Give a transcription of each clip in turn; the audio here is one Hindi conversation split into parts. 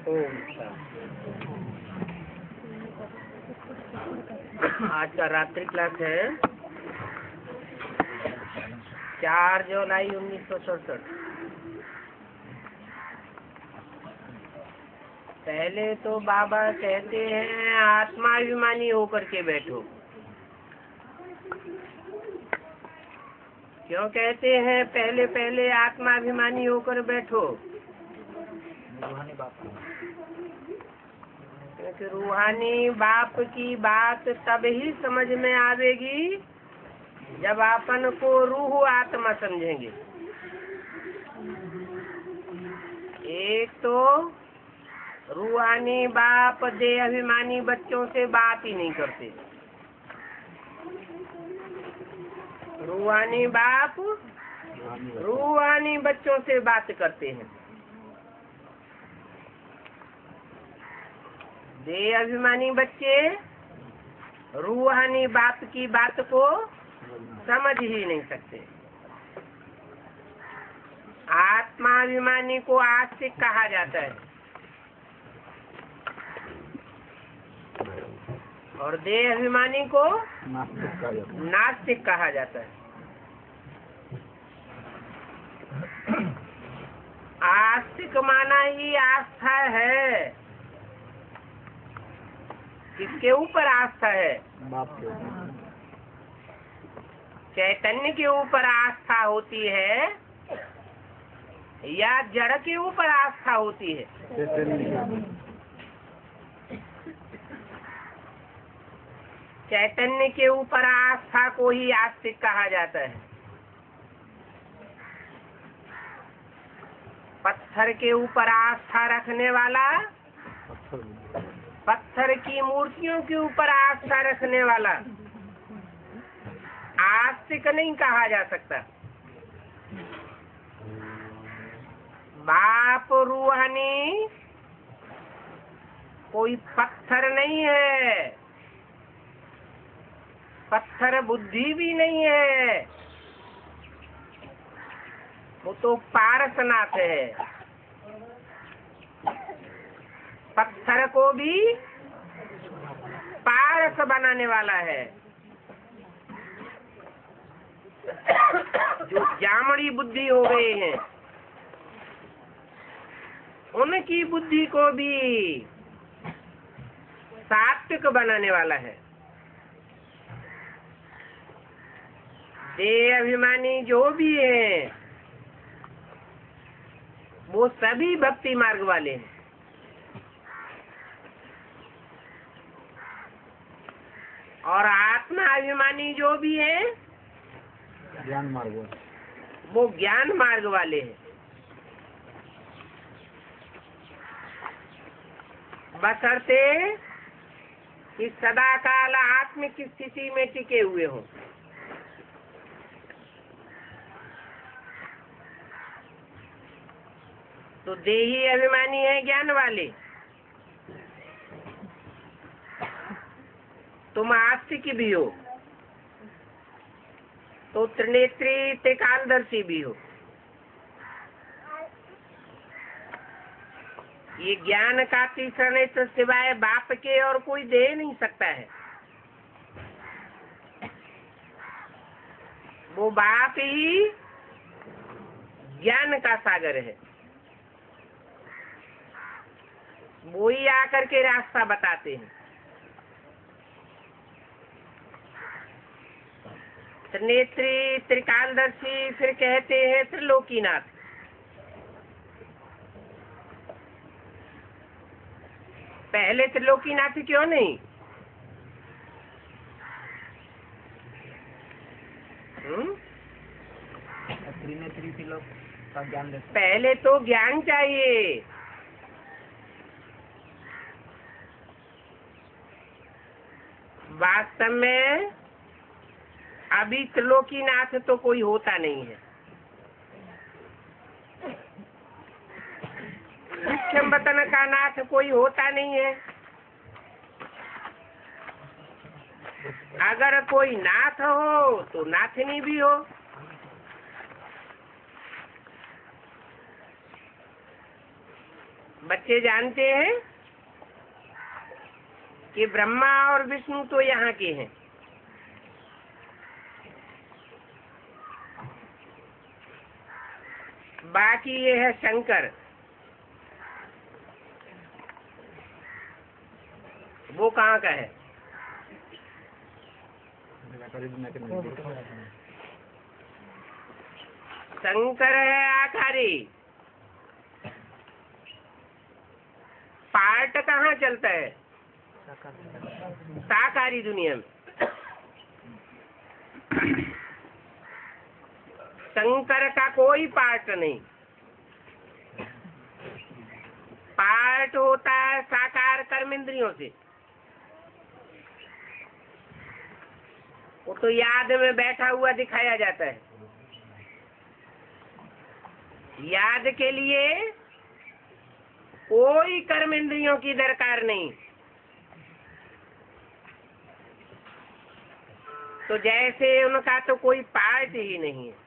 ओम आज का रात्रि क्लास है 4 जुलाई 1967। पहले तो बाबा कहते हैं आत्माभिमानी होकर के बैठो। क्यों कहते हैं पहले पहले आत्माभिमानी होकर बैठो? क्योंकि रूहानी बाप की बात तब ही समझ में आवेगी जब अपन को रूह आत्मा समझेंगे। एक तो रूहानी बाप देहाभिमानी बच्चों से बात ही नहीं करते। रूहानी बाप रूहानी बच्चों से बात करते हैं। देहाभिमानी बच्चे रूहानी बाप की बात को समझ ही नहीं सकते। आत्माभिमानी को आस्तिक कहा जाता है और देहाभिमानी को नास्तिक कहा जाता है। आस्तिक माना ही आस्था है। किसके ऊपर आस्था है? चैतन्य के ऊपर आस्था होती है या जड़ के ऊपर आस्था होती है? चैतन्य के ऊपर आस्था को ही आस्तिक कहा जाता है। पत्थर के ऊपर आस्था रखने वाला, पत्थर की मूर्तियों के ऊपर आस्था रखने वाला आस्तिक नहीं कहा जा सकता। बाप रूहानी कोई पत्थर नहीं है, पत्थर बुद्धि भी नहीं है, वो तो पारसनाथ है। पत्थर को भी पारस बनाने वाला है। जो जामड़ी बुद्धि हो गए हैं उनकी बुद्धि को भी सात्विक बनाने वाला है। देहाभिमानी जो भी है वो सभी भक्ति मार्ग वाले हैं। और आत्मा अभिमानी जो भी है ज्ञान मार्ग, वो ज्ञान मार्ग वाले हैं। बशर्ते कि सदा काल आत्मिक स्थिति में टिके हुए हो। तो देही अभिमानी है ज्ञान वाले, तुम आस्तिक भी हो तो त्रिनेत्री त्रिकालदर्शी भी हो। ये ज्ञान का तीसरा नेत्र सिवाय बाप के और कोई दे नहीं सकता है। वो बाप ही ज्ञान का सागर है। वो ही आकर के रास्ता बताते हैं। त्रिनेत्री त्रिकालदर्शी फिर कहते हैं त्रिलोकीनाथ। पहले त्रिलोकीनाथ क्यों नहीं? त्रिनेत्री त्रिलोक का ज्ञान देते। पहले तो ज्ञान चाहिए। वास्तव में अभी त्रिलोकीनाथ तो कोई होता नहीं है। वतन का नाथ कोई होता नहीं है। अगर कोई नाथ हो तो नाथनी भी हो। बच्चे जानते हैं कि ब्रह्मा और विष्णु तो यहाँ के हैं, बाकी ये है शंकर, वो कहाँ का है? शंकर है आकारी। पार्ट कहाँ चलता है? साकारी दुनिया में। शंकर का कोई पार्ट नहीं। पार्ट होता है साकार कर्मेंद्रियों से। वो तो याद में बैठा हुआ दिखाया जाता है। याद के लिए कोई कर्मेंद्रियों की दरकार नहीं। तो जैसे उनका तो कोई पार्ट ही नहीं है।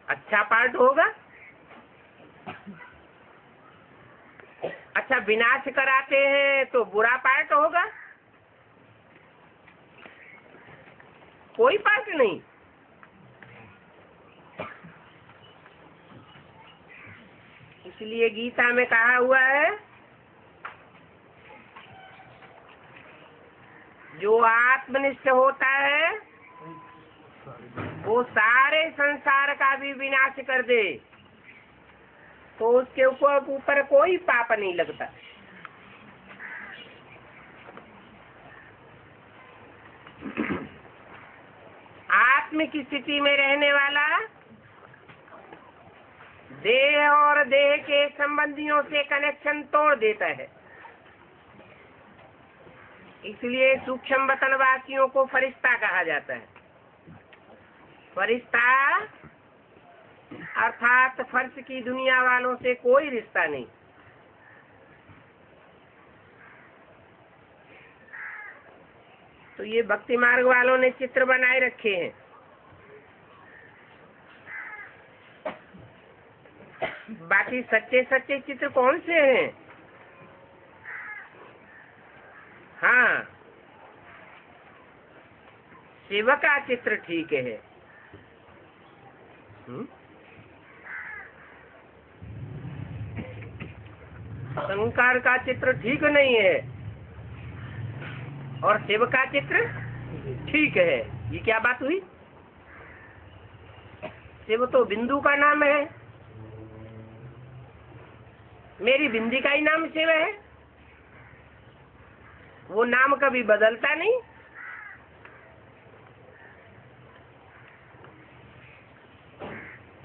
अच्छा पार्ट होगा, अच्छा विनाश कराते हैं तो बुरा पार्ट होगा, कोई पार्ट नहीं। इसलिए गीता में कहा हुआ है, जो आत्मनिष्ठ होता है वो सारे संसार का भी विनाश कर दे तो उसके ऊपर कोई पाप नहीं लगता। आत्म की स्थिति में रहने वाला देह और देह के संबंधियों से कनेक्शन तोड़ देता है। इसलिए सूक्ष्म वतनवासियों को फरिश्ता कहा जाता है। फरिश्ता अर्थात फर्श की दुनिया वालों से कोई रिश्ता नहीं। तो ये भक्ति मार्ग वालों ने चित्र बनाए रखे हैं। बाकी सच्चे सच्चे चित्र कौन से हैं? हाँ, शिव का चित्र ठीक है। शंकर का चित्र ठीक नहीं है और शिव का चित्र ठीक है। ये क्या बात हुई? शिव तो बिंदु का नाम है, मेरी बिंदी का ही नाम शिव है। वो नाम कभी बदलता नहीं।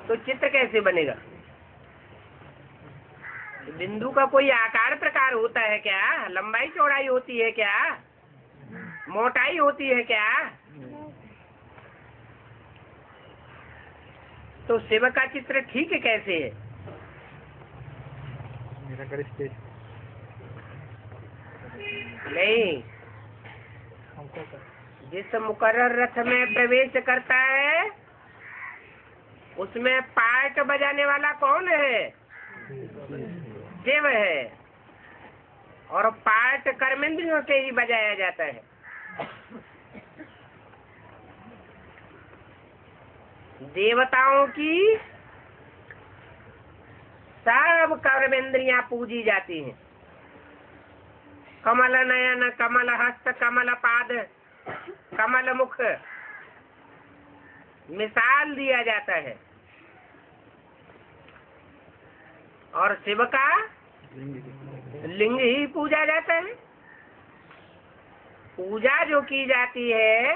तो चित्र कैसे बनेगा? बिंदु का कोई आकार प्रकार होता है क्या? लंबाई चौड़ाई होती है क्या? मोटाई होती है क्या? तो शिव का चित्र ठीक कैसे है? नहीं, जिस मुकर्रर रथ में प्रवेश करता है उसमें पार्ट बजाने वाला कौन है? शिव है। और पार्ट कर्मेंद्रियों से ही बजाया जाता है। देवताओं की सब कर्मेंद्रियां पूजी जाती हैं। कमल नयन, कमल हस्त, कमल पाद, कमल मुख मिसाल दिया जाता है। और शिव का लिंग ही पूजा जाता है। पूजा जो की जाती है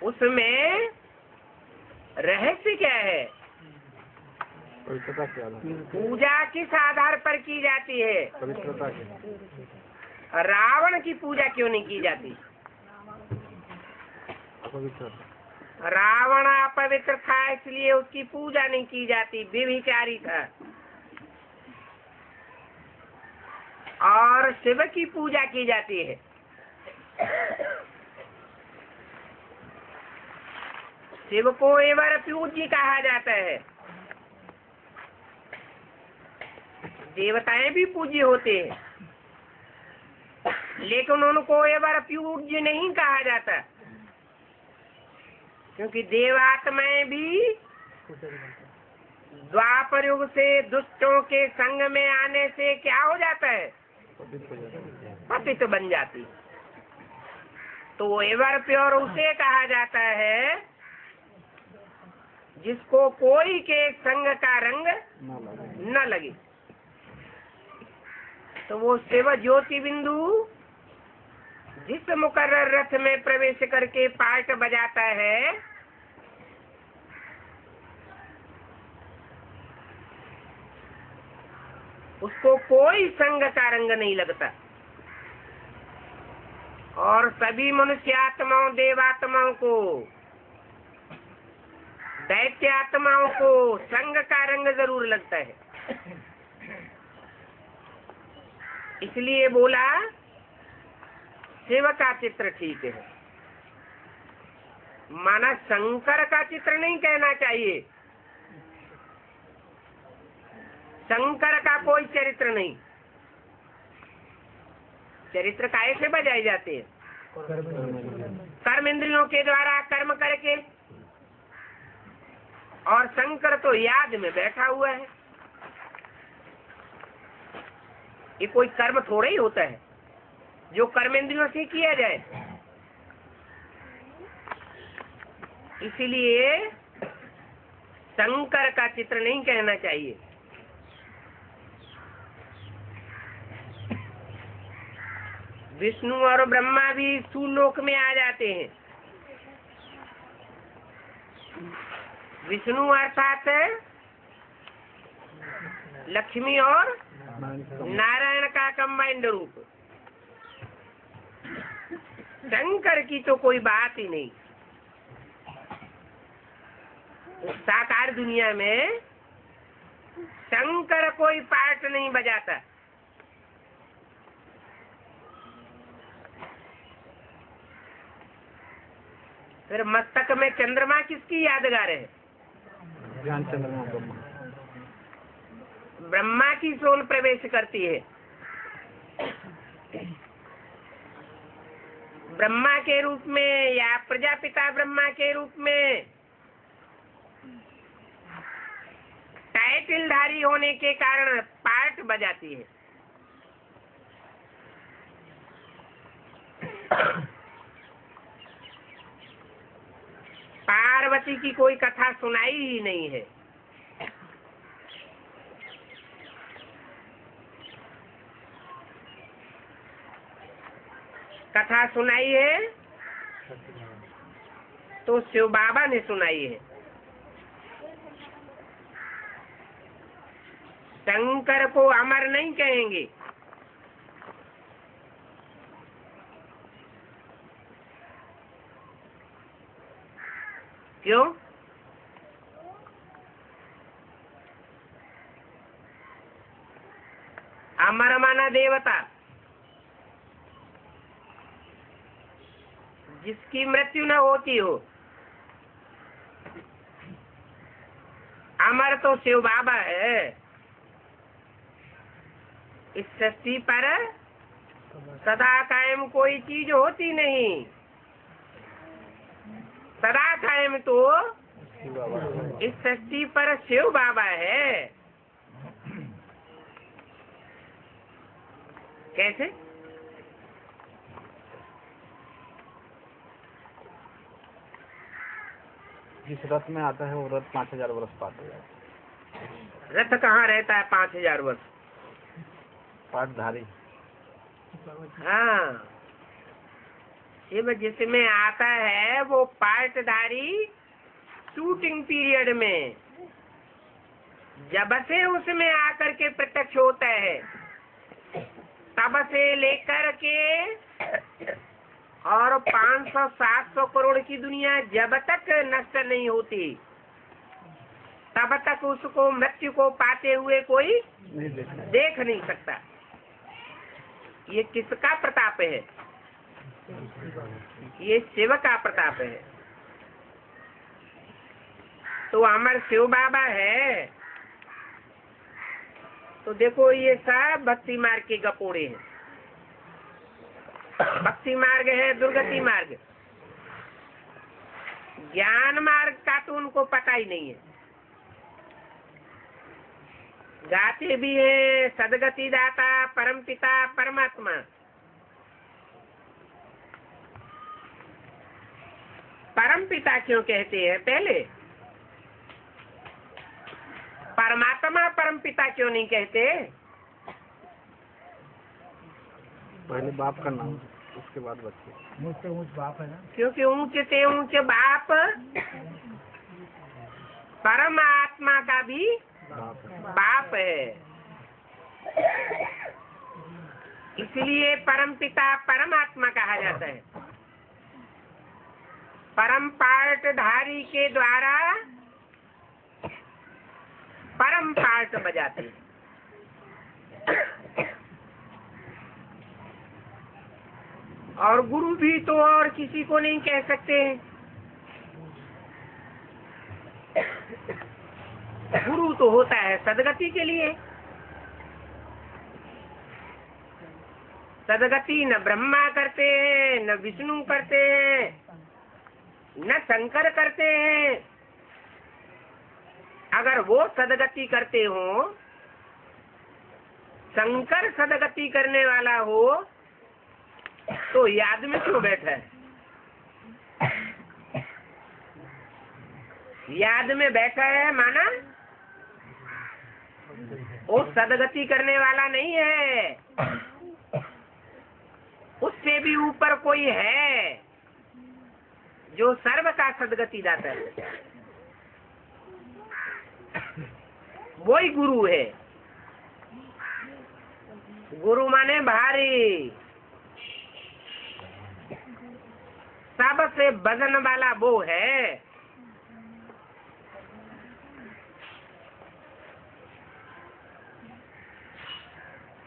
उसमें रहस्य क्या है? पूजा किस आधार पर की जाती है? रावण की पूजा क्यों नहीं की जाती? रावण अपवित्र था इसलिए उसकी पूजा नहीं की जाती, व्यभिचारी था। और शिव की पूजा की जाती है। शिव को एवर पूज्य कहा जाता है। देवताएं भी पूज्य होते हैं, लेकिन उनको एवर पूज्य नहीं कहा जाता, क्योंकि देवात्माएं भी द्वापर युग से दुष्टों के संग में आने से क्या हो जाता है, पतित बन जाती। तो एवर प्योर उसे कहा जाता है जिसको कोई के संग का रंग न लगे। तो वो शिव ज्योति बिंदु जिस मुकर्रर रथ में प्रवेश करके पार्ट बजाता है, उसको कोई संग का रंग नहीं लगता। और सभी मनुष्य आत्माओं, देवात्माओं को, दैत्य आत्माओं को संग का रंग जरूर लगता है। इसलिए बोला शिव का चित्र ठीक है, माना शंकर का चित्र नहीं कहना चाहिए। शंकर का कोई चरित्र नहीं। चरित्र काहे से बजाए जाते हैं? कर्म इंद्रियों के द्वारा कर्म करके। और शंकर तो याद में बैठा हुआ है। ये कोई कर्म थोड़ा ही होता है जो कर्म इंद्रियों से किया जाए। इसलिए शंकर का चित्र नहीं कहना चाहिए। विष्णु और ब्रह्मा भी सुलोक में आ जाते हैं। विष्णु अर्थात लक्ष्मी और नारायण का कंबाइंड रूप। शंकर की तो कोई बात ही नहीं। साकार दुनिया में शंकर कोई पार्ट नहीं बजाता। फिर मस्तक में चंद्रमा किसकी यादगार है? ज्ञान चंद्रमा ब्रह्मा। ब्रह्मा की सोल प्रवेश करती है। ब्रह्मा के रूप में या प्रजापिता ब्रह्मा के रूप में टाइटलधारी होने के कारण पार्ट बजाती है। पार्वती की कोई कथा सुनाई ही नहीं है। कथा सुनाई है तो शिव बाबा ने सुनाई है। शंकर को अमर नहीं कहेंगे। क्यों? अमर माना देवता, जिसकी मृत्यु न होती हो। अमर तो शिव बाबा है। इस सृष्टि पर सदा कायम कोई चीज होती नहीं। सदा कायम तो इस सृष्टि पर शिव बाबा है। कैसे? जिस रथ में आता है वो रथ 5000 वर्ष पाता है। रथ कहाँ रहता है 5000 वर्ष? पाटधारी। हाँ, शिव जिसमें आता है वो पार्टधारी शूटिंग पीरियड में जब से उसमें आकर के प्रत्यक्ष होता है, तब से लेकर के और 500-700 करोड़ की दुनिया जब तक नष्ट नहीं होती, तब तक उसको मृत्यु को पाते हुए कोई देख नहीं सकता। ये किसका प्रताप है? ये शिव का प्रताप है। तो हमारे शिव बाबा है। तो देखो ये सब भक्ति मार्ग के गपोड़े हैं। भक्ति मार्ग है दुर्गति मार्ग, ज्ञान मार्ग का तो उनको पता ही नहीं है। गाते भी है सदगति दाता परमपिता परमात्मा। परमपिता क्यों कहते हैं पहले? परमात्मा परमपिता क्यों नहीं कहते? पहले बाप का नाम, उसके बाद बच्चे। ऊंच से ऊंच बाप है ना। क्योंकि ऊंच से ऊंच बाप परमात्मा का भी बाप है। बाप है। इसलिए परमपिता परमात्मा कहा जाता है। परम पार्टधारी के द्वारा परम पार्ट बजाते हैं। और गुरु भी तो और किसी को नहीं कह सकते हैं। गुरु तो होता है सदगति के लिए। सदगति न ब्रह्मा करते हैं, न विष्णु करते हैं, न शंकर करते हैं। अगर वो सदगति करते हो, शंकर सदगति करने वाला हो, तो याद में क्यों बैठा है? याद में बैठा है माना वो सदगति करने वाला नहीं है, उससे भी ऊपर कोई है जो सर्व का सदगति दाता है। वही गुरु है। गुरु माने भारी, सबसे वजन वाला वो है।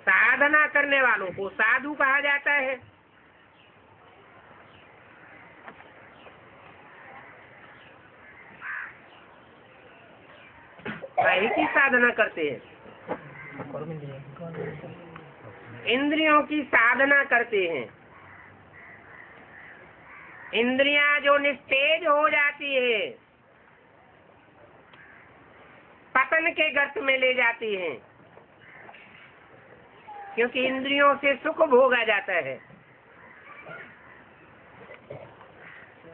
साधना करने वालों को साधु कहा जाता है। काहे की साधना करते हैं? इंद्रियों की साधना करते हैं। इंद्रियां जो निस्तेज हो जाती है, पतन के गर्त में ले जाती हैं, क्योंकि इंद्रियों से सुख भोगा जाता है।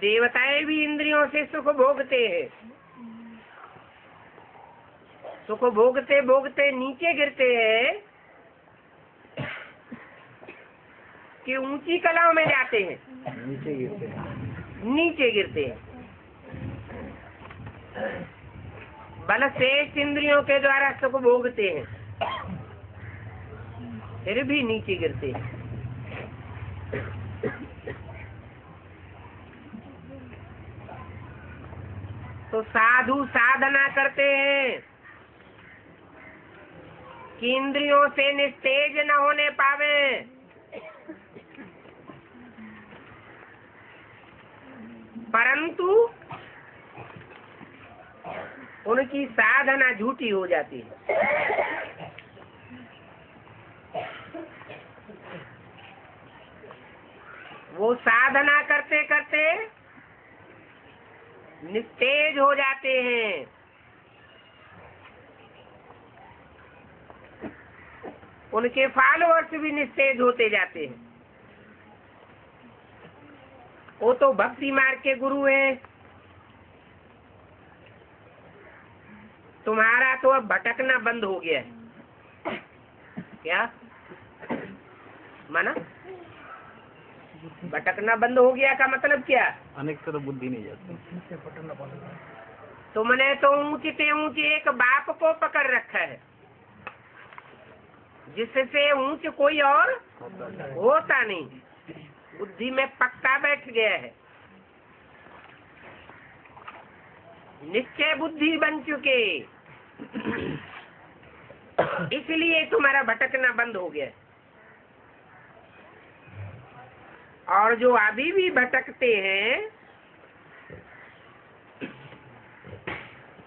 देवताएं भी इंद्रियों से सुख भोगते हैं। सुख भोगते भोगते नीचे गिरते हैं कि ऊंची कलाओं में जाते हैं। नीचे गिरते हैं। नीचे गिरते हैं। बल से इंद्रियों के द्वारा सुख भोगते हैं, फिर भी नीचे गिरते हैं। तो साधु साधना करते हैं कि इंद्रियों से निस्तेज न होने पावे। परंतु उनकी साधना झूठी हो जाती है। वो साधना करते करते निस्तेज हो जाते हैं। उनके फॉलोअर्स भी निस्तेज होते जाते हैं। वो तो भक्ति मार्ग के गुरु हैं। तुम्हारा तो अब भटकना बंद हो गया है। क्या माना? भटकना बंद हो गया का मतलब क्या? अनेक तरह बुद्धि नहीं जाती। तुमने तो ऊंचे ऊंचे एक बाप को पकड़ रखा है, जिससे ऊंच कोई और होता नहीं। बुद्धि में पक्का बैठ गया है। निश्चय बुद्धि बन चुके, इसलिए तुम्हारा भटकना बंद हो गया। और जो अभी भी भटकते हैं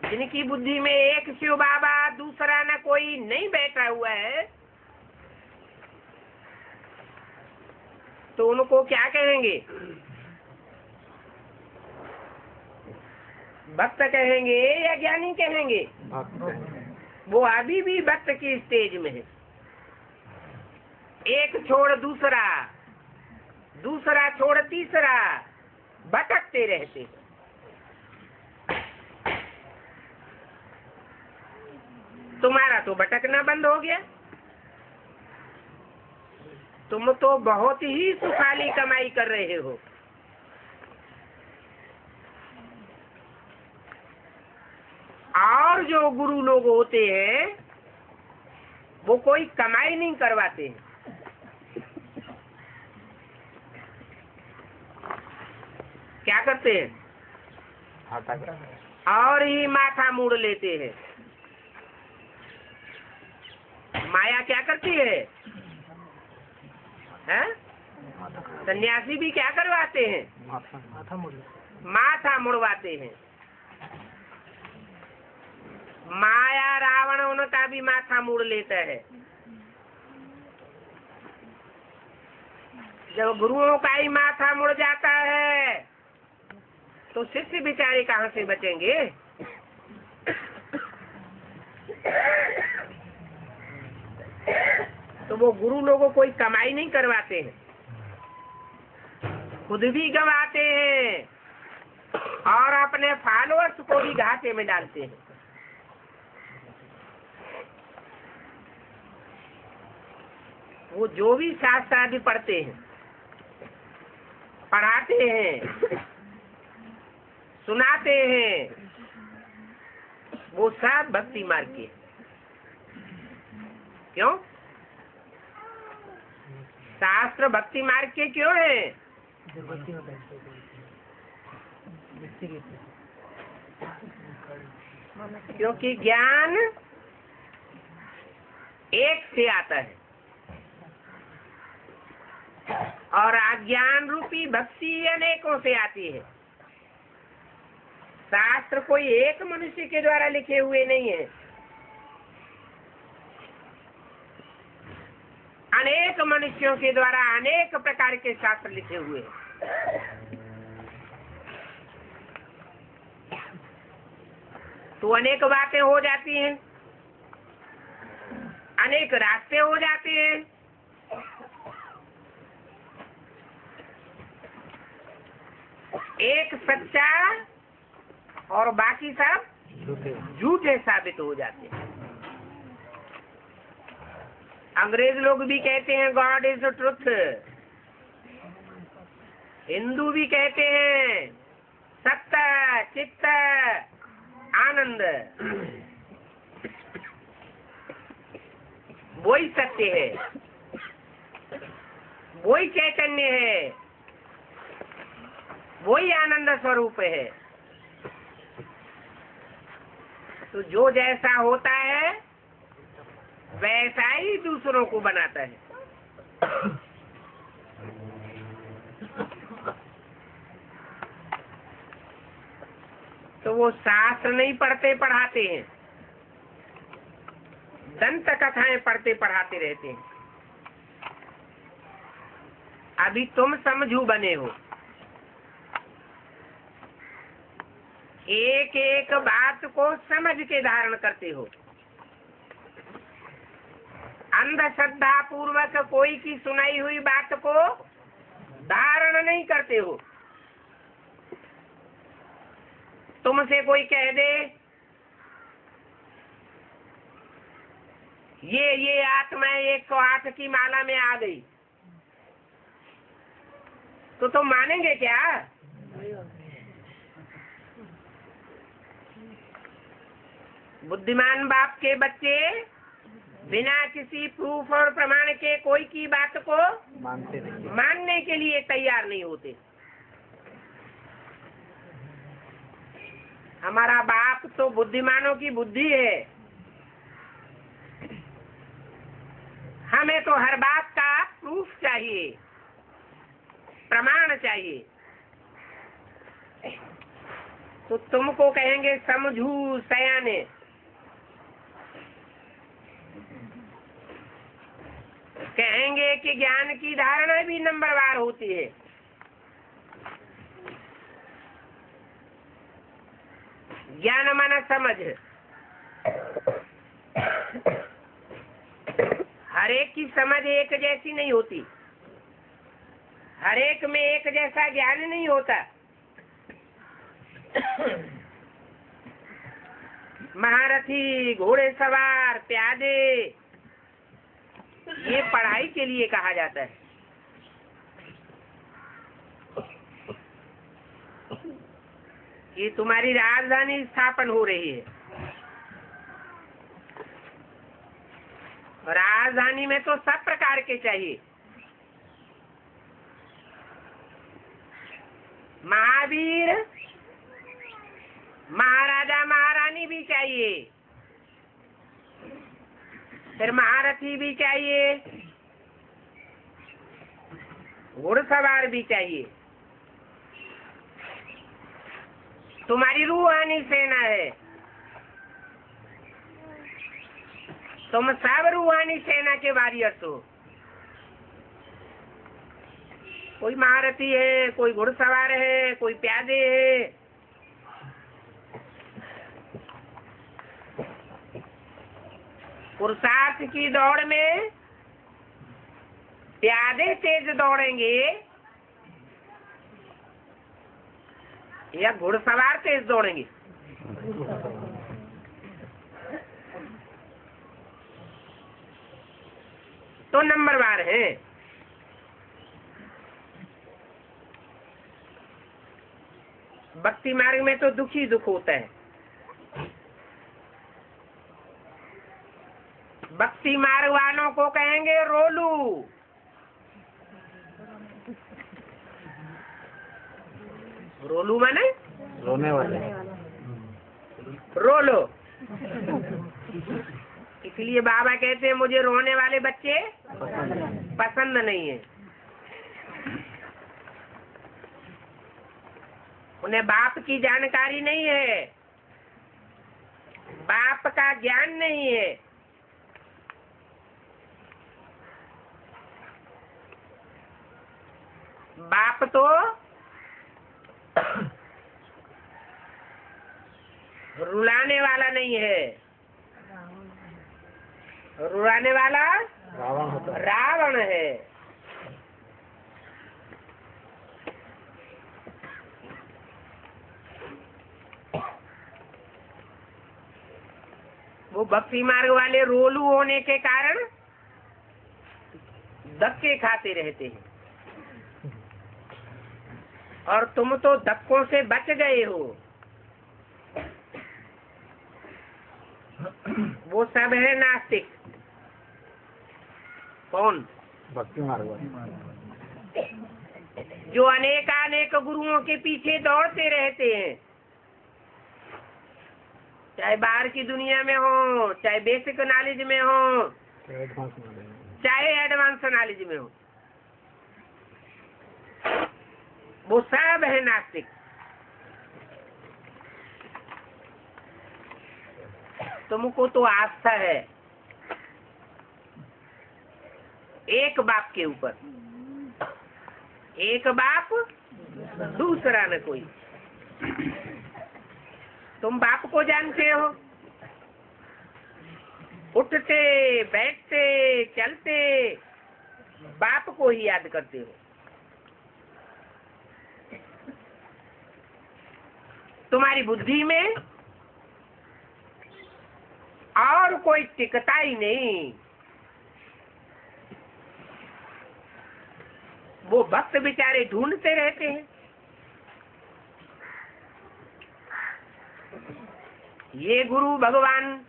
जिनकी बुद्धि में एक शिव बाबा दूसरा न कोई नहीं बैठा हुआ है, तो उनको क्या कहेंगे? भक्त कहेंगे या ज्ञानी कहेंगे? वो अभी भी भक्त की स्टेज में है। एक छोड़ दूसरा, दूसरा छोड़ तीसरा, भटकते रहते हैं। तुम्हारा तो भटकना बंद हो गया, तुम तो बहुत ही सुखाली कमाई कर रहे हो। और जो गुरु लोग होते हैं वो कोई कमाई नहीं करवाते हैं, क्या करते हैं? और ही माथा मोड़ लेते हैं। माया क्या करती है? सन्यासी भी क्या करवाते हैं? माथा मुड़वाते हैं। माया रावण उनका भी माथा मुड़ लेता है। जब गुरुओं का ही माथा मुड़ जाता है तो शिष्य बेचारे कहाँ से बचेंगे? तो वो गुरु लोगों कोई कमाई नहीं करवाते हैं, खुद भी गवाते हैं और अपने फॉलोअर्स को भी घाटे में डालते हैं। वो जो भी शास्त्र आदि पढ़ते हैं, पढ़ाते हैं, सुनाते हैं, वो सब भक्ति मार्ग के। क्यों? शास्त्र भक्ति मार्ग के क्यों है? क्योंकि ज्ञान एक से आता है और अज्ञान रूपी भक्ति अनेकों से आती है। शास्त्र कोई एक मनुष्य के द्वारा लिखे हुए नहीं है, अनेक मनुष्यों के द्वारा अनेक प्रकार के शास्त्र लिखे हुए हैं। तो अनेक बातें हो जाती हैं, अनेक रास्ते हो जाते हैं। एक सच्चा और बाकी सब झूठे साबित हो जाते हैं। अंग्रेज लोग भी कहते हैं God is the truth, Hindu भी कहते हैं सत्य चित्त आनंद, वही सत्य है, वही चैतन्य है, वही आनंद स्वरूप है। तो जो जैसा होता है वैसा ही दूसरों को बनाता है। तो वो शास्त्र नहीं पढ़ते पढ़ाते हैं, दंत कथाएं पढ़ते पढ़ाते रहते हैं। अभी तुम समझू बने हो, एक एक बात को समझ के धारण करते हो, अंधश्रद्धा पूर्वक कोई की सुनाई हुई बात को धारण नहीं करते हो। तुमसे कोई कह दे ये आत्मा 108 की माला में आ गई, तो तुम मानेंगे क्या? बुद्धिमान बाप के बच्चे बिना किसी प्रूफ और प्रमाण के कोई की बात को मानने के लिए तैयार नहीं होते। हमारा बाप तो बुद्धिमानों की बुद्धि है, हमें तो हर बात का प्रूफ चाहिए, प्रमाण चाहिए। तो तुमको कहेंगे समझू सयाने। कहेंगे कि ज्ञान की धारणा भी नंबरवार होती है। ज्ञान माना समझ। हर एक की समझ एक जैसी नहीं होती, हर एक में एक जैसा ज्ञान नहीं होता। महारथी, घोड़े सवार, प्यादे, ये पढ़ाई के लिए कहा जाता है। ये तुम्हारी राजधानी स्थापन हो रही है। राजधानी में तो सब प्रकार के चाहिए। महावीर, महाराजा, महारानी भी चाहिए, फिर महारथी भी चाहिए, घुड़सवार भी चाहिए। तुम्हारी रूहानी सेना है, तुम सब रूहानी सेना के वारियर्स हो। कोई महारथी है, कोई घुड़सवार है, कोई प्यादे है। पुरुषार्थ की दौड़ में प्यादे तेज दौड़ेंगे या घुड़सवार तेज दौड़ेंगे? तो नंबरवार है। भक्ति मार्ग में तो दुख ही दुख होता है। भक्ति मार्ग वालों को कहेंगे रोलू। रोलू माने रोने वाले, रोलो। इसलिए बाबा कहते हैं मुझे रोने वाले बच्चे पसंद नहीं है। उन्हें बाप की जानकारी नहीं है, बाप का ज्ञान नहीं है। बाप तो रुलाने वाला नहीं है, रुलाने वाला रावण होता है। रावण है। वो भक्ति मार्ग वाले रोलू होने के कारण धक्के खाते रहते हैं, और तुम तो धक्कों से बच गए हो। वो सब है नास्तिक। कौन? भक्ति मार्ग वाले, जो अनेक गुरुओं के पीछे दौड़ते रहते हैं, चाहे बाहर की दुनिया में हो, चाहे बेसिक नॉलेज में हो, चाहे एडवांस नॉलेज में हो, वो सब है नास्तिक। तुमको तो आस्था है एक बाप के ऊपर, एक बाप दूसरा न कोई। तुम बाप को जानते हो, उठते बैठते चलते बाप को ही याद करते हो। तुम्हारी बुद्धि में और कोई टिकता ही नहीं। वो भक्त बेचारे ढूंढते रहते हैं, ये गुरु भगवान,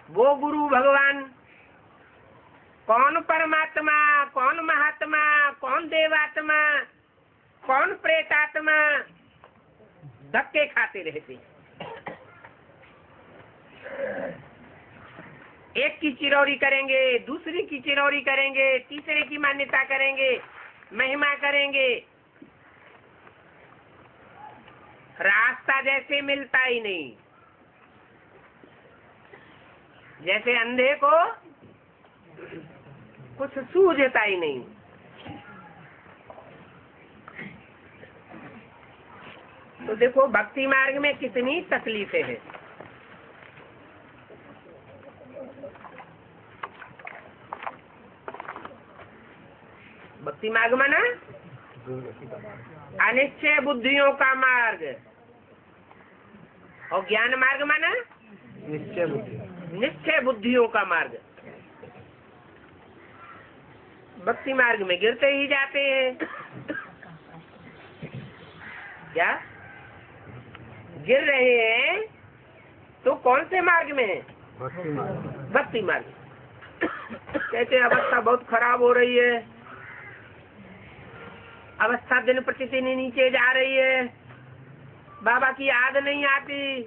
वो गुरु भगवान, कौन परमात्मा, कौन महात्मा, कौन देवात्मा, कौन प्रेतात्मा, धक्के खाते रहते हैं। एक की चिरौरी करेंगे, दूसरी की चिरौरी करेंगे, तीसरे की मान्यता करेंगे, महिमा करेंगे। रास्ता जैसे मिलता ही नहीं, जैसे अंधे को कुछ सूझता ही नहीं। तो देखो भक्ति मार्ग में कितनी तकलीफें हैं। भक्ति मार्ग माना अनिश्चय बुद्धियों का मार्ग, और ज्ञान मार्ग माना निश्चय बुद्धियों का मार्ग। भक्ति मार्ग में गिरते ही जाते हैं। क्या गिर रहे हैं? तो कौन से मार्ग में है? भक्ति मार्ग। कहते हैं अवस्था बहुत खराब हो रही है, अवस्था दिन प्रतिदिन नीचे जा रही है, बाबा की याद नहीं आती,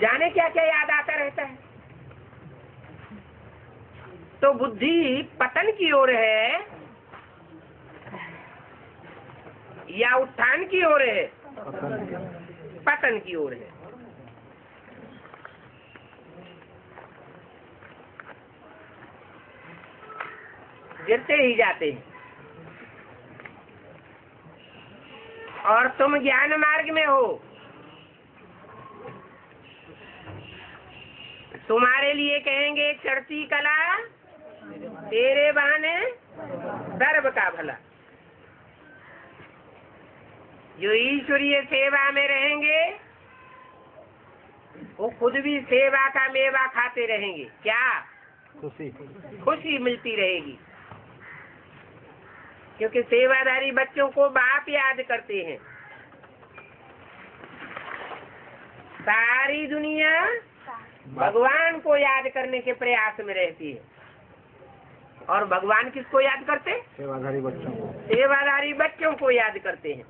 जाने क्या क्या याद आता रहता है। तो बुद्धि पतन की ओर है या उत्थान की ओर है? पतन की ओर है। गिरते ही जाते हैं। और तुम ज्ञान मार्ग में हो, तुम्हारे लिए कहेंगे चढ़ती कला तेरे बहाने सर्व का भला। जो ईश्वरीय सेवा में रहेंगे वो खुद भी सेवा का मेवा खाते रहेंगे। क्या खुशी मिलती रहेगी, क्योंकि सेवादारी बच्चों को बाप याद करते हैं। सारी दुनिया भगवान को याद करने के प्रयास में रहती है। और भगवान किसको याद करते? सेवादारी बच्चों को। सेवादारी बच्चों को याद करते हैं।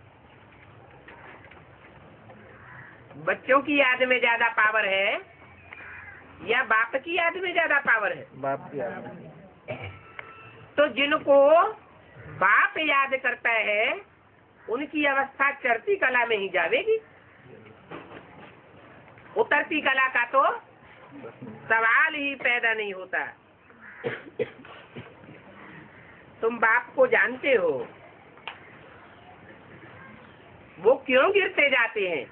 बच्चों की याद में ज्यादा पावर है या बाप की याद में ज्यादा पावर है? बाप की याद में। तो जिनको बाप याद करता है उनकी अवस्था चढ़ती कला में ही जावेगी। उतरती कला का तो सवाल ही पैदा नहीं होता। तुम बाप को जानते हो, वो क्यों गिरते जाते हैं?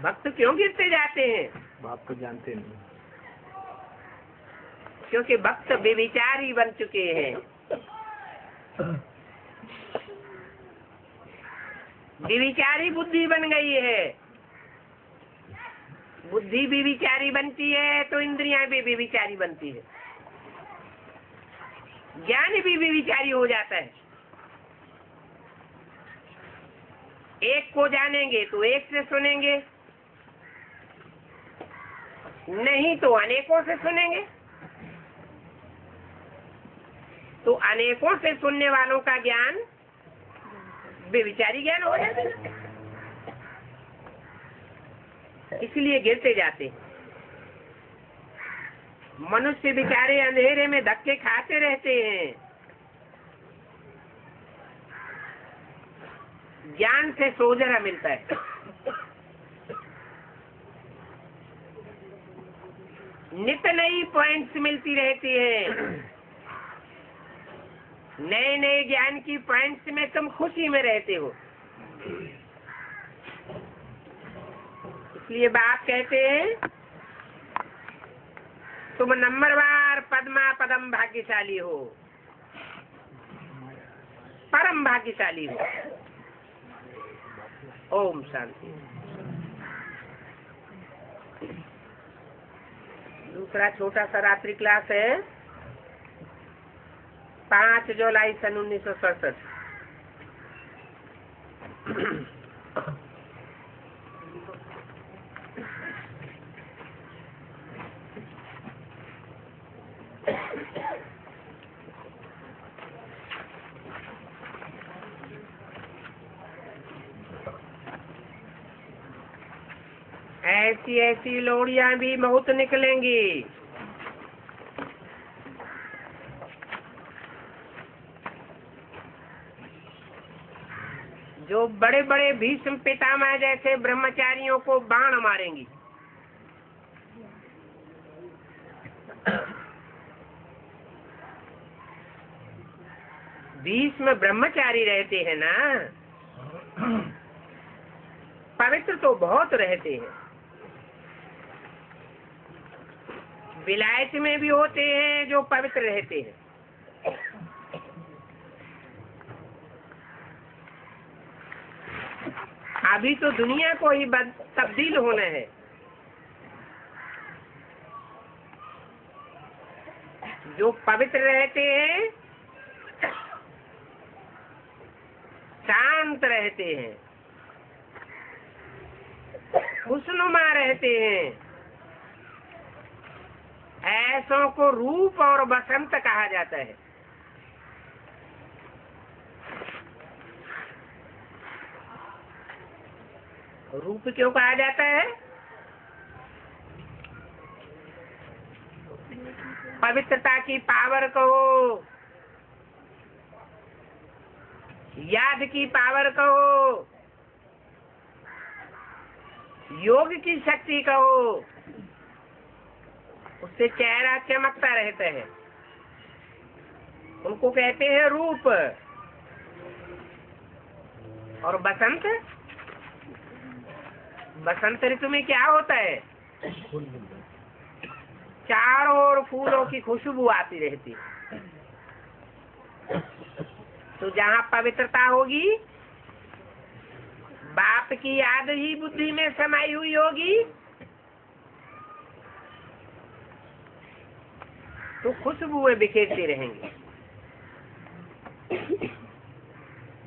भक्त क्यों गिरते जाते हैं? बाप को जानते नहीं। क्योंकि भक्त बेविचारी बन चुके हैं। बेविचारी बुद्धि बन गई है। बुद्धि भी विचारी बनती है तो इंद्रियां भी विचारी बनती है। ज्ञान भी विचारी हो जाता है। एक को जानेंगे तो एक से सुनेंगे, नहीं तो अनेकों से सुनेंगे। तो अनेकों से सुनने वालों का ज्ञान बेविचारी ज्ञान हो जाता है। इसलिए गिरते जाते। मनुष्य बेचारे अंधेरे में धक्के खाते रहते हैं। ज्ञान से सोझरा मिलता है। नित नई पॉइंट्स मिलती रहती है। नए नए ज्ञान की पॉइंट्स में तुम खुशी में रहते हो। इसलिए बाप कहते हैं तुम नंबरवार पद्मा पदम भाग्यशाली हो, परम भाग्यशाली हो। ओम शांति। दूसरा छोटा सा रात्रि क्लास है 5 जुलाई सन 1967। ऐसी ऐसी लोड़ियां भी बहुत निकलेंगी। जो बड़े बड़े भीष्म पितामह जैसे ब्रह्मचारियों को बाण मारेंगी। भीष्म ब्रह्मचारी रहते हैं ना, पवित्र तो बहुत रहते हैं। विलायत में भी होते हैं जो पवित्र रहते हैं। अभी तो दुनिया को ही तब्दील होना है। जो पवित्र रहते हैं, शांत रहते हैं, खुशनुमा रहते हैं, ऐसों को रूप और बसंत कहा जाता है। रूप क्यों कहा जाता है? पवित्रता की पावर कहो, याद की पावर कहो, योग की शक्ति कहो, उससे चेहरा चमकता रहता है। उनको कहते हैं रूप। और बसंत, बसंत ऋतु में क्या होता है? चारों ओर फूलों की खुशबू आती रहती है। तो जहाँ पवित्रता होगी, बाप की याद ही बुद्धि में समाई हुई होगी, तो खुशबुएं बिखेरती रहेंगी।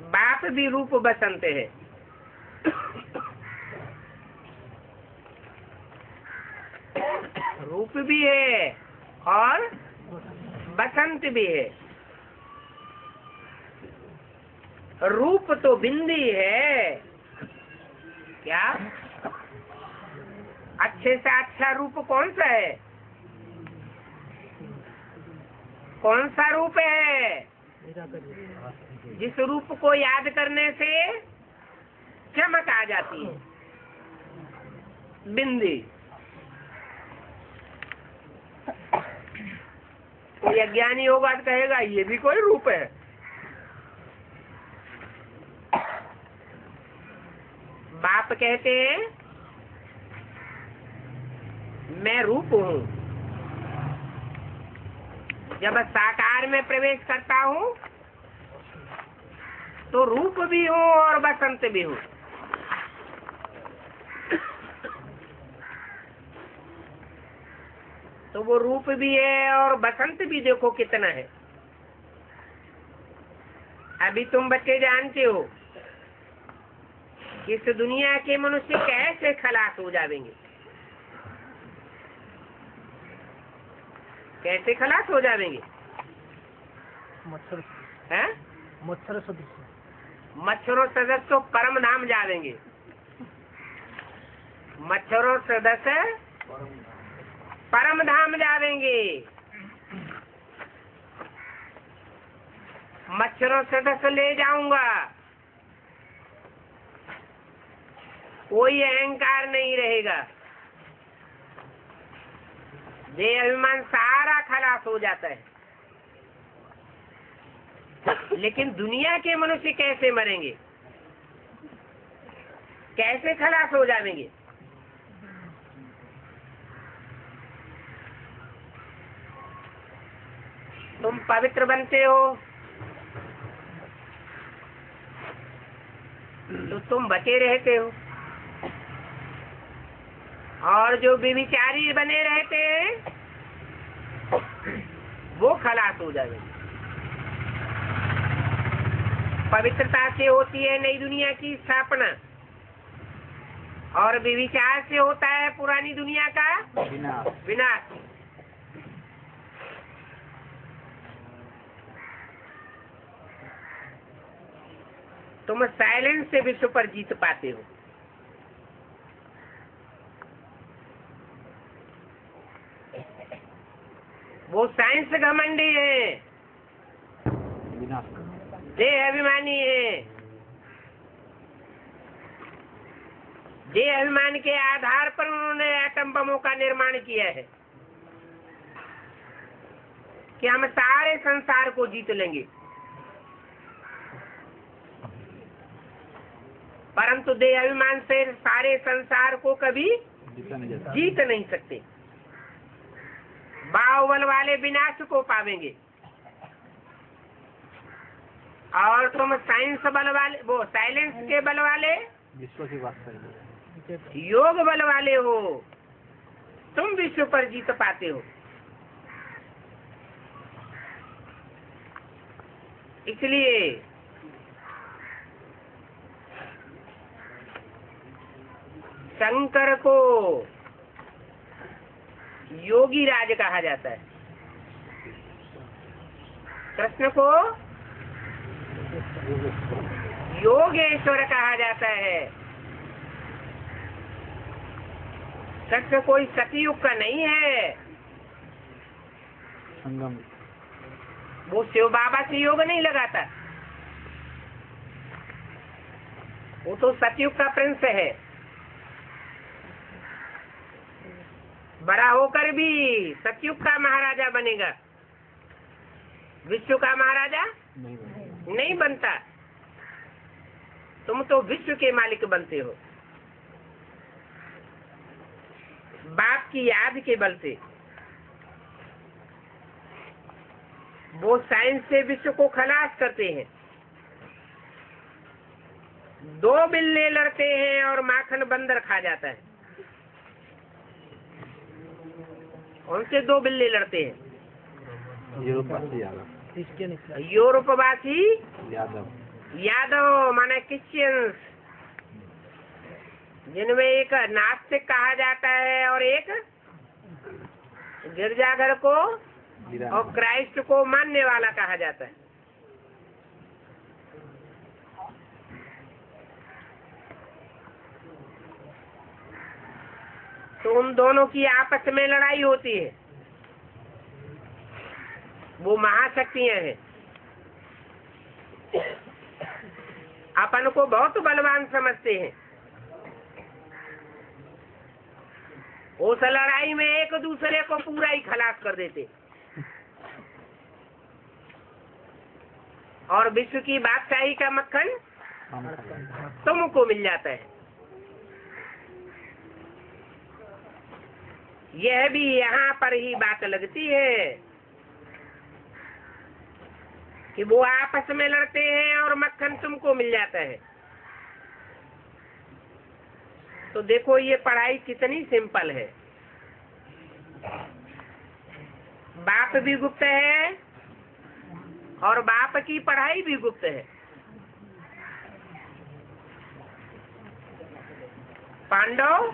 बाप भी रूप बसंत है। रूप भी है और बसंत भी है। रूप तो बिंदी है। क्या? अच्छे से अच्छा रूप कौन सा है? कौन सा रूप है? जिस रूप को याद करने से चमक आ जाती है, बिंदी। कोई अज्ञानी होगा तो कहेगा ये भी कोई रूप है। बाप कहते हैं मैं रूप हूँ। जब साकार में प्रवेश करता हूँ तो रूप भी हूँ और बसंत भी हूँ। तो वो रूप भी है और बसंत भी देखो कितना है। अभी तुम बच्चे जानते हो कि इस दुनिया के मनुष्य कैसे खलास हो जाएंगे। कैसे खलास हो जाएंगे? मच्छर हैं? मच्छर सदस्य मच्छरों सदस्य तो परम धाम जाएंगे। मच्छरों सदस्य परम धाम जाएंगे। मच्छरों सदस्य ले जाऊंगा। कोई अहंकार नहीं रहेगा। देह अभिमान सारा खलास हो जाता है। लेकिन दुनिया के मनुष्य कैसे मरेंगे? कैसे खलास हो जाएंगे? तुम पवित्र बनते हो तो तुम बचे रहते हो, और जो व्यभिचारी बने रहते हैं वो खलास हो जाएंगे। पवित्रता से होती है नई दुनिया की स्थापना, और व्यभिचार से होता है पुरानी दुनिया का विनाश। तुम साइलेंस से विश्व पर जीत पाते हो। वो साइंस घमंडी है, देह अभिमानी है, देह अभिमान के आधार पर उन्होंने एटम बमों का निर्माण किया है कि हम सारे संसार को जीत लेंगे, परंतु देह अभिमान से सारे संसार को कभी जीत नहीं सकते। बाहुबल वाले विनाश को पावेंगे और तुम साइंस बल वाले, वो साइलेंस के बल वाले, विश्व की बात करेंगे, योग बल वाले हो, तुम विश्व पर जीत पाते हो। इसलिए शंकर को योगी राज कहा जाता है, कृष्ण को योगेश्वर कहा जाता है। कृष्ण कोई सतयुग का नहीं है, संगम, वो शिव बाबा से योग नहीं लगाता, वो तो सतयुग का प्रिंस है। बड़ा होकर भी सतयुग का महाराजा बनेगा, विश्व का महाराजा नहीं बनता। तुम तो विश्व के मालिक बनते हो, बाप की याद के बल से। वो साइंस से विश्व को खलास करते हैं। दो बिल्ले लड़ते हैं और माखन बंदर खा जाता है। उनसे दो बिल्ले लड़ते हैं, यूरोपवासी यादव माने क्रिश्चियंस, जिनमें एक नास्तिक कहा जाता है और एक गिरजाघर को और क्राइस्ट को मानने वाला कहा जाता है। तो उन दोनों की आपस में लड़ाई होती है। वो महाशक्तियां हैं, अपन को बहुत बलवान समझते हैं। उस लड़ाई में एक दूसरे को पूरा ही खलास कर देते और विश्व की बादशाही का मक्खन तुमको मिल जाता है। यह भी यहाँ पर ही बात लगती है कि वो आपस में लड़ते हैं और मक्खन तुमको मिल जाता है। तो देखो ये पढ़ाई कितनी सिंपल है। बाप भी गुप्त है और बाप की पढ़ाई भी गुप्त है। पांडव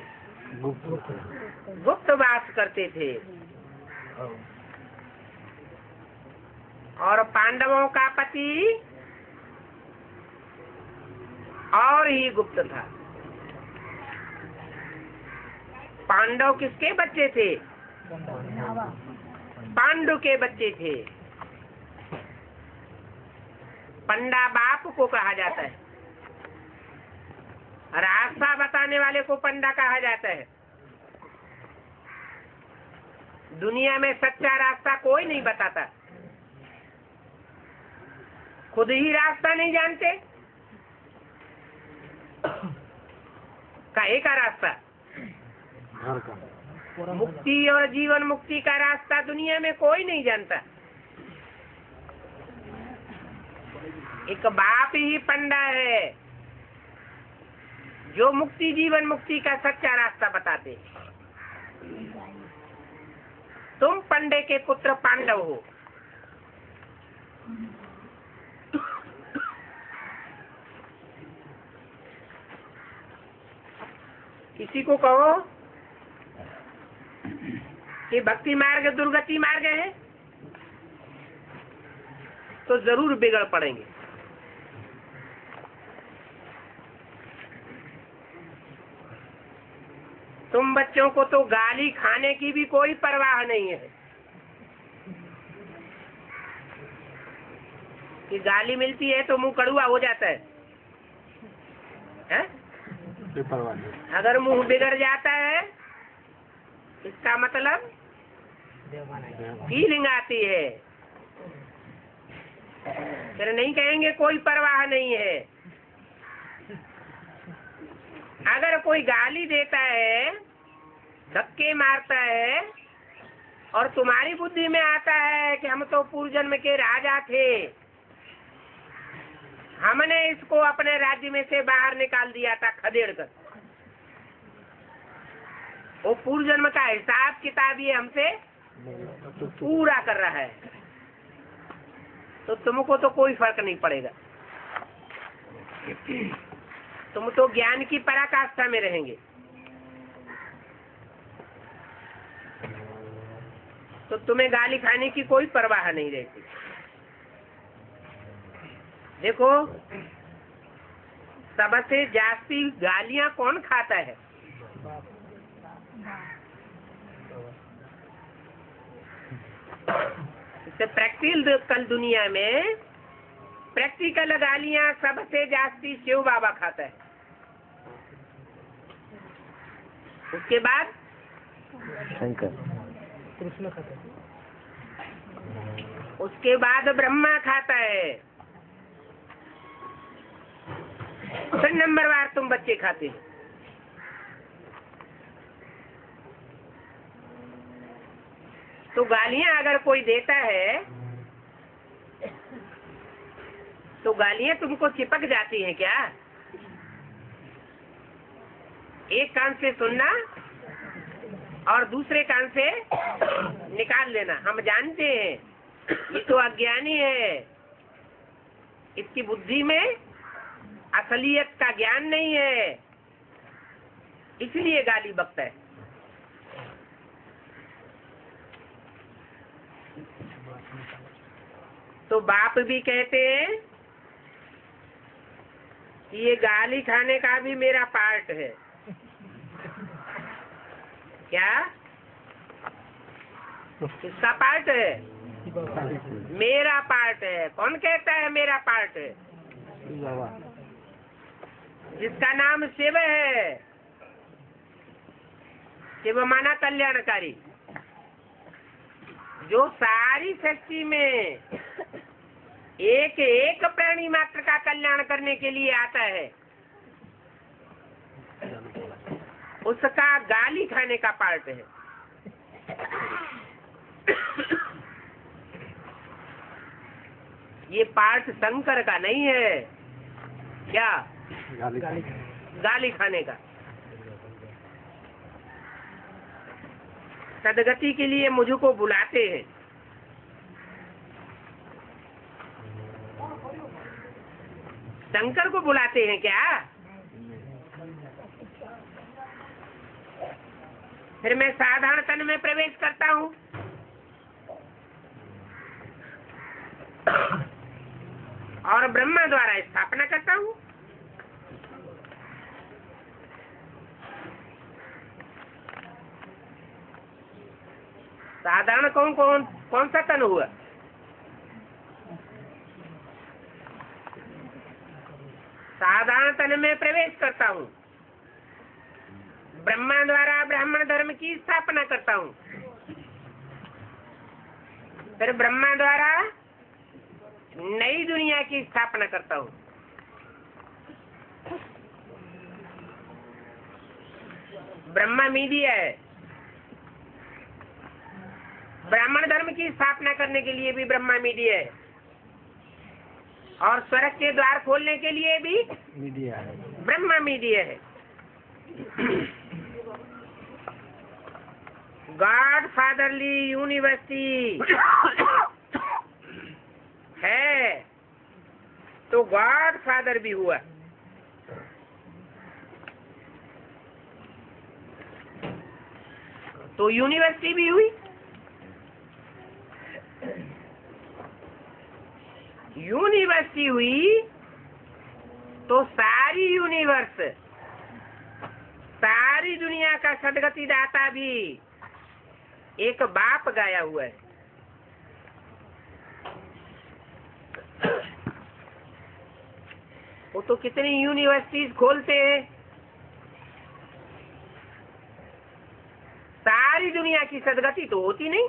गुप्त वास करते थे और पांडवों का पति और ही गुप्त था। पांडव किसके बच्चे थे? पांडु के बच्चे थे। पंडा बाप को कहा जाता है, रास्ता बताने वाले को पंडा कहा जाता है। दुनिया में सच्चा रास्ता कोई नहीं बताता, खुद ही रास्ता नहीं जानते। काहे का रास्ता? घर का। मुक्ति और जीवन मुक्ति का रास्ता दुनिया में कोई नहीं जानता। एक बाप ही पंडा है जो मुक्ति जीवन मुक्ति का सच्चा रास्ता बताते। तुम पंडे के पुत्र पांडव हो। किसी को कहो कि भक्ति मार्ग दुर्गति मार्ग है तो जरूर बिगड़ पड़ेंगे। तुम बच्चों को तो गाली खाने की भी कोई परवाह नहीं है कि गाली मिलती है तो मुंह कड़ुआ हो जाता है? कोई परवाह नहीं। अगर मुंह बिगड़ जाता है इसका मतलब फीलिंग आती है, फिर नहीं कहेंगे कोई परवाह नहीं है। अगर कोई गाली देता है, धक्के मारता है और तुम्हारी बुद्धि में आता है कि हम तो पूर्व जन्म के राजा थे, हमने इसको अपने राज्य में से बाहर निकाल दिया था खदेड़ कर, वो पूर्व जन्म का हिसाब किताब ये हमसे पूरा कर रहा है, तो तुमको तो कोई फर्क नहीं पड़ेगा, तुम तो ज्ञान की पराकाष्ठा में रहेंगे। तो तुम्हें गाली खाने की कोई परवाह नहीं रहती। देखो, सबसे जास्ती गालियां कौन खाता है? इससे प्रैक्टिकल दुनिया में प्रैक्टिकल गालियां सबसे जास्ती शिव बाबा खाता है, उसके बाद शंकर, कृष्ण खाता है, उसके बाद ब्रह्मा खाता है, फिर नंबर वार तुम बच्चे खाते हो। तो गालियां अगर कोई देता है तो गालियां तुमको चिपक जाती हैं क्या? एक कान से सुनना और दूसरे कान से निकाल लेना। हम जानते हैं ये तो अज्ञानी है, इसकी बुद्धि में असलियत का ज्ञान नहीं है, इसलिए गाली बकता है। तो बाप भी कहते हैं कि ये गाली खाने का भी मेरा पार्ट है। क्या? किसका पार्ट है? मेरा पार्ट है। कौन कहता है मेरा पार्ट है? जिसका नाम शिव है। शिव माना कल्याणकारी, जो सारी सृष्टि में एक एक प्राणी मात्र का कल्याण करने के लिए आता है, उसका गाली खाने का पार्ट है। ये पार्ट शंकर का नहीं है। क्या? गाली खाने का। सदगति के लिए मुझको बुलाते हैं, शंकर को बुलाते हैं क्या? फिर मैं साधारण तन में प्रवेश करता हूँ और ब्रह्मा द्वारा स्थापना करता हूँ। साधारण कौन सा तन हुआ? साधारण तन में प्रवेश करता हूँ, ब्रह्मा द्वारा ब्राह्मण धर्म की स्थापना करता हूँ, फिर ब्रह्मा द्वारा नई दुनिया की स्थापना करता हूँ। ब्रह्मा मीडिया है। ब्राह्मण धर्म की स्थापना करने के लिए भी ब्रह्मा मीडिया है, और स्वर्ग के द्वार खोलने के लिए भी मीडिया है, ब्रह्मा मीडिया है। गॉड फादरली यूनिवर्सिटी है तो गॉड फादर भी हुआ। तो यूनिवर्सिटी भी हुई। यूनिवर्सिटी हुई तो सारी यूनिवर्स, सारी दुनिया का सदगति दाता भी एक बाप गाया हुआ है। वो तो कितनी यूनिवर्सिटीज खोलते हैं, की सदगति तो होती नहीं।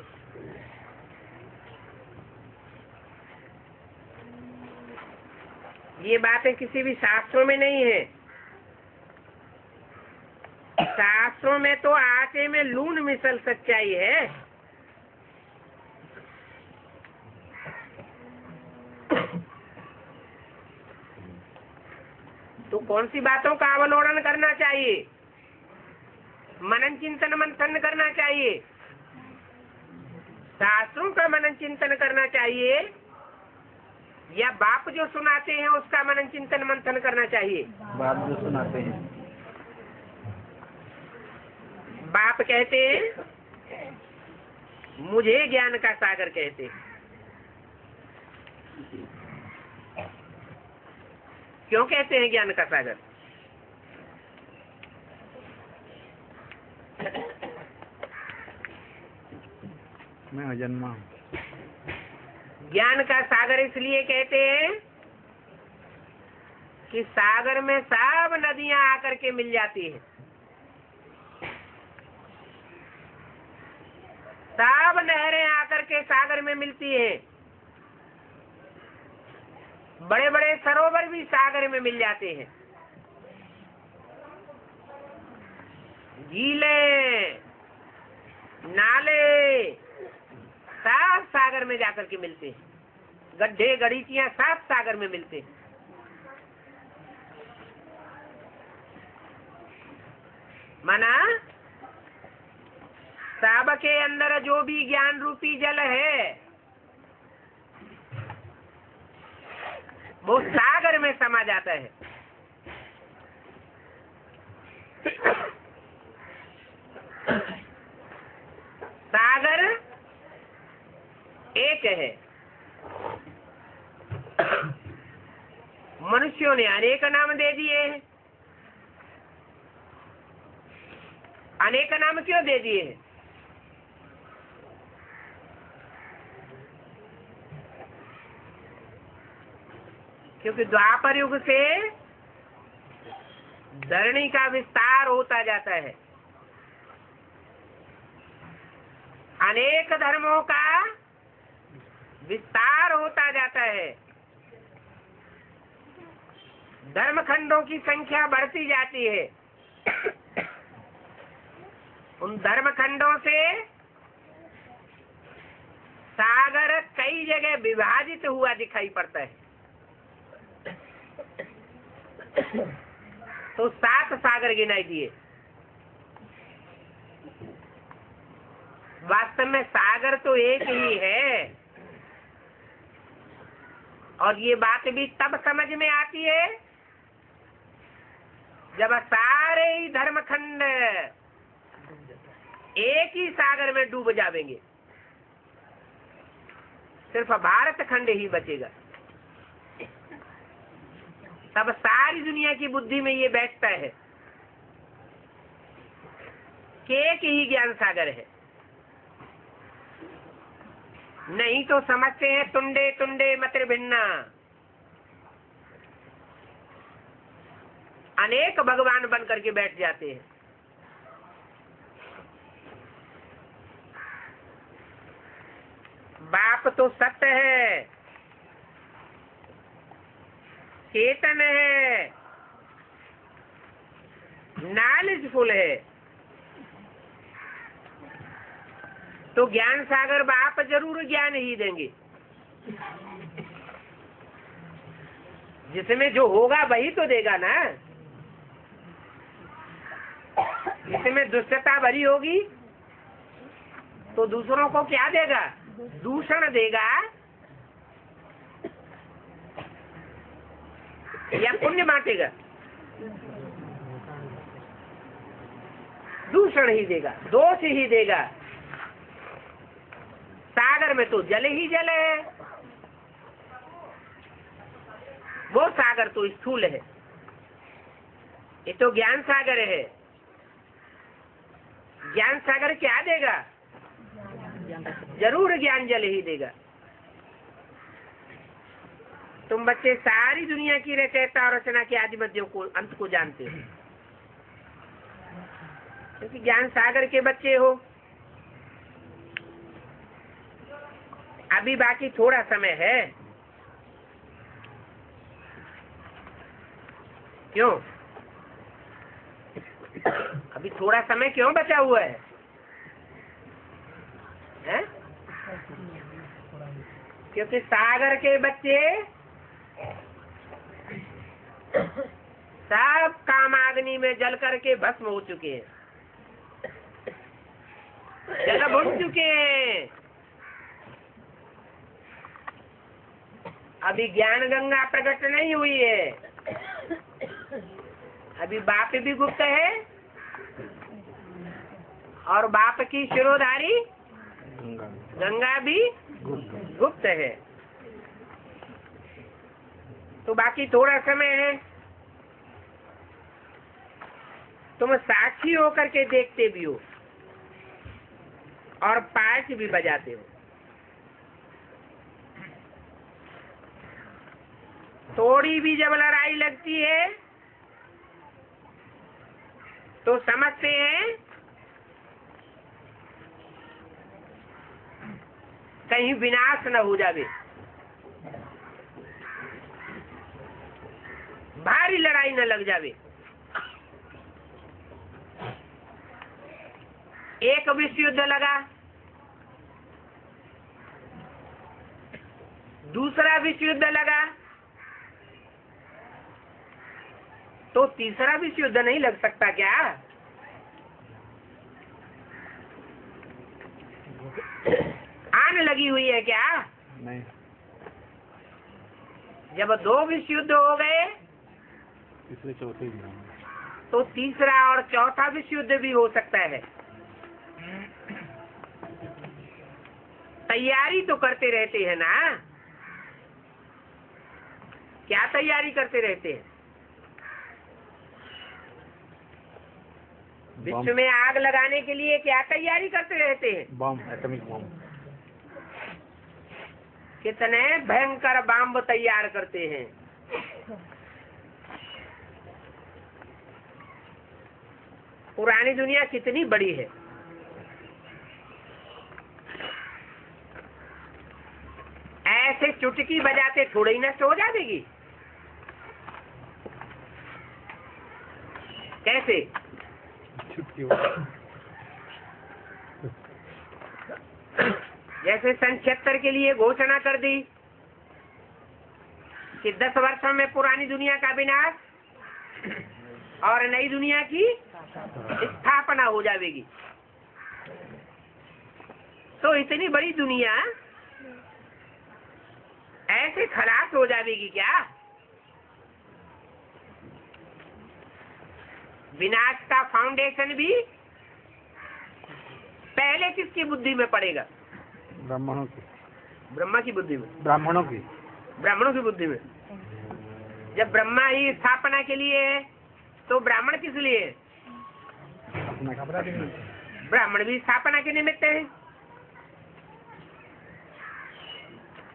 ये बातें किसी भी शास्त्रों में नहीं है। शास्त्रों में तो आटे में लून मिसल सच्चाई है। तो कौन सी बातों का अवलोकन करना चाहिए, मनन चिंतन मंथन करना चाहिए, शास्त्रों का मनन चिंतन करना चाहिए, या बाप जो सुनाते हैं उसका मनन चिंतन मंथन करना चाहिए? बाप जो सुनाते हैं। बाप कहते हैं, मुझे ज्ञान का सागर कहते हैं। क्यों कहते हैं ज्ञान का सागर? मैं अजन्मा हूँ। ज्ञान का सागर इसलिए कहते हैं कि सागर में सब नदियां आकर के मिल जाती हैं। सब नहरें आकर के सागर में मिलती हैं। बड़े बड़े सरोवर भी सागर में मिल जाते हैं। झीलें, नाले सब सागर में जाकर के मिलते हैं। गड्ढे गड़ीचियां सब सागर में मिलते हैं। माना सब के अंदर जो भी ज्ञान रूपी जल है वो सागर में समा जाता है। सागर एक है। मनुष्यों ने अनेक नाम दे दिए हैं। अनेक नाम क्यों दे दिए हैं? क्योंकि द्वापर युग से धरणी का विस्तार होता जाता है। अनेक धर्मों का विस्तार होता जाता है। धर्मखंडों की संख्या बढ़ती जाती है। उन धर्मखंडों से सागर कई जगह विभाजित हुआ दिखाई पड़ता है। तो 7 सागर गिनाई दिए। वास्तव में सागर तो एक ही है। और ये बात भी तब समझ में आती है जब सारे ही धर्मखंड एक ही सागर में डूब जाएंगे। सिर्फ भारत खंड ही बचेगा। तब सारी दुनिया की बुद्धि में ये बैठता है कि एक ही ज्ञान सागर है। नहीं तो समझते हैं तुंडे तुंडे मत्र भिन्ना। अनेक भगवान बन करके बैठ जाते हैं। बाप तो सत्य है, चेतन है, नॉलेजफुल है। तो ज्ञान सागर बाप जरूर ज्ञान ही देंगे। जिसमें जो होगा वही तो देगा ना। जिसमें दुष्टता भरी होगी तो दूसरों को क्या देगा? दूषण देगा या पुण्य बांटेगा? दूषण ही देगा, दोष ही देगा। सागर में तो जल ही जल है। वो सागर तो स्थूल है। ये तो ज्ञान सागर है। ज्ञान सागर क्या देगा? जरूर ज्ञान जल ही देगा। तुम बच्चे सारी दुनिया की रचयिता और रचना के आदि मध्यों को, अंत को जानते हो, क्योंकि ज्ञान सागर के बच्चे हो। अभी बाकी थोड़ा समय है। क्यों? अभी थोड़ा समय क्यों बचा हुआ है? हैं? क्योंकि सागर के बच्चे सब कामाग्नि में जल करके भस्म हो चुके हैं, जल भुन चुके हैं। अभी ज्ञान गंगा प्रकट नहीं हुई है। अभी बाप भी गुप्त है और बाप की शिरोधारी गंगा भी गुप्त है। तो बाकी थोड़ा समय है। तुम साक्षी होकर के देखते भी हो और पार्ट भी बजाते हो। थोड़ी भी जब लड़ाई लगती है तो समझते हैं कहीं विनाश न हो जावे। भारी लड़ाई न लग जावे। एक विश्व युद्ध लगा, दूसरा विश्व युद्ध लगा, तो तीसरा विश्व युद्ध नहीं लग सकता क्या? आन लगी हुई है क्या? नहीं। जब 2 विश्व युद्ध हो गए इसलिए चौथे तो तीसरा और चौथा विश्व युद्ध भी हो सकता है। तैयारी तो करते रहते हैं ना। क्या तैयारी करते रहते हैं? विश्व में आग लगाने के लिए क्या तैयारी करते रहते हैं? बम, एटॉमिक बम। कितने भयंकर बम तैयार करते हैं। पुरानी दुनिया कितनी बड़ी है। ऐसे चुटकी बजाते थोड़े ही नष्ट हो जाएगी। कैसे? जैसे सन 76 के लिए घोषणा कर दी कि 10 वर्षों में पुरानी दुनिया का विनाश और नई दुनिया की स्थापना हो जाएगी। तो इतनी बड़ी दुनिया ऐसे खलास हो जाएगी क्या? विनाश का फाउंडेशन भी पहले किसकी बुद्धि में पड़ेगा? ब्राह्मणों की। ब्रह्मा की बुद्धि में। ब्राह्मणों की। ब्राह्मणों की बुद्धि में। जब ब्रह्मा ही स्थापना के लिए है तो ब्राह्मण किस लिए है? ब्राह्मण भी स्थापना के निमित्त है।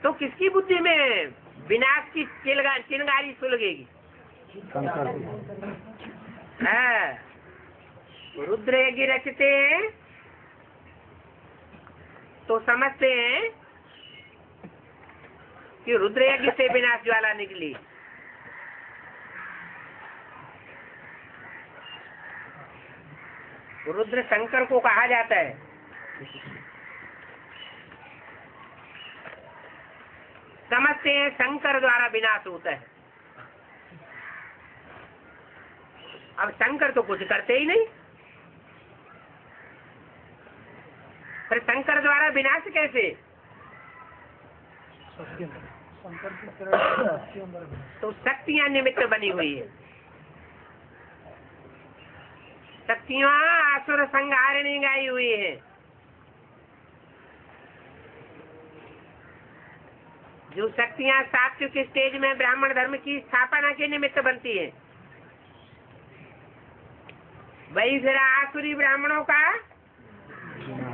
तो किसकी बुद्धि में विनाश की चिंगारी सुलगेगी? हाँ, रुद्र यज्ञ रचते हैं तो समझते हैं कि रुद्र यज्ञ से विनाश ज्वाला निकली। रुद्र शंकर को कहा जाता है। समझते हैं शंकर द्वारा विनाश होता है। अब शंकर तो कुछ करते ही नहीं, फिर शंकर द्वारा विनाश कैसे? तो शक्तियां निमित्त बनी हुई है। शक्तियां आसुर संहारिणी गाई हुई है। जो शक्तियां सात्विक स्टेज में ब्राह्मण धर्म की स्थापना के निमित्त बनती है, वही फिर आसुरी ब्राह्मणों का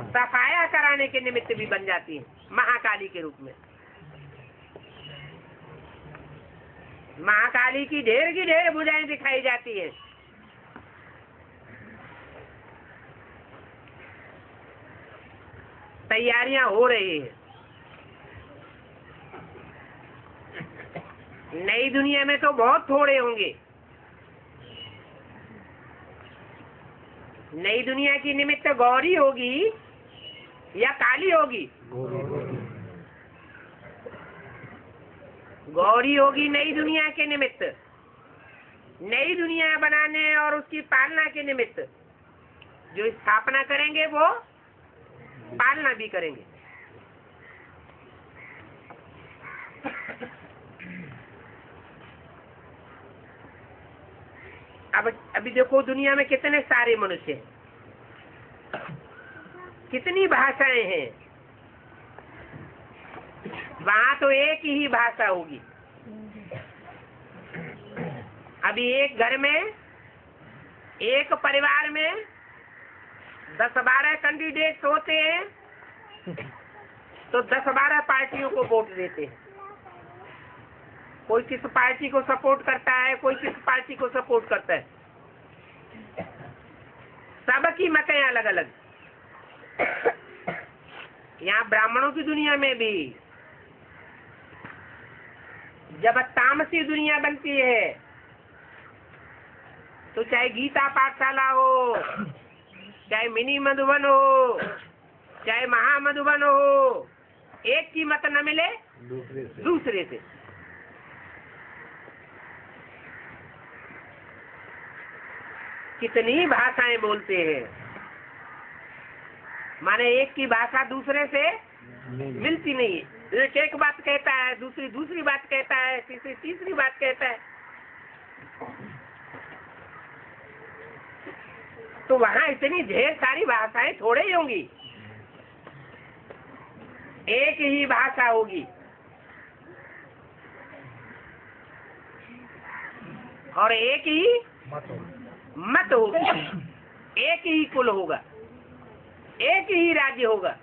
सफाया कराने के निमित्त भी बन जाती है, महाकाली के रूप में। महाकाली की ढेर भुजाएं दिखाई जाती है। तैयारियां हो रही है। नई दुनिया में तो बहुत थोड़े होंगे। नई दुनिया की निमित्त गौरी होगी या काली होगी? गौरी होगी नई दुनिया के निमित्त, नई दुनिया बनाने और उसकी पालना के निमित्त। जो स्थापना करेंगे वो पालना भी करेंगे। अब अभी देखो दुनिया में कितने सारे मनुष्य हैं, कितनी भाषाएं हैं। वहां तो एक ही भाषा होगी। अभी एक घर में, एक परिवार में 10-12 कैंडिडेट होते हैं, तो 10-12 पार्टियों को वोट देते हैं। कोई किस पार्टी को सपोर्ट करता है, कोई किस पार्टी को सपोर्ट करता है। सबकी मतें अलग अलग। यहाँ ब्राह्मणों की दुनिया में भी जब तामसी दुनिया बनती है, तो चाहे गीता पाठशाला हो, चाहे मिनी मधुबन हो, चाहे महामधुबन हो, एक की मत न मिले दूसरे से। कितनी भाषाएं बोलते हैं, माने एक की भाषा दूसरे से मिलती नहीं है। एक बात कहता है, दूसरी बात कहता है, तीसरी बात कहता है। तो वहाँ इतनी ढेर सारी भाषाएं थोड़े ही होंगी, एक ही भाषा होगी और एक ही मत होगी, एक ही कुल होगा, एक ही राज्य होगा।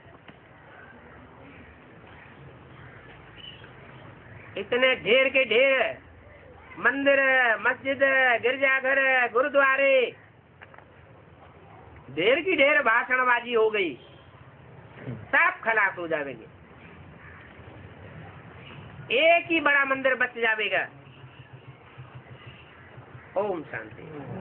इतने ढेर के ढेर मंदिर, मस्जिद, गिरजाघर, गुरुद्वारे, ढेर की ढेर भाषणबाजी हो गई, सब खलास हो जाएंगे। एक ही बड़ा मंदिर बच जाएगा। ओम शांति।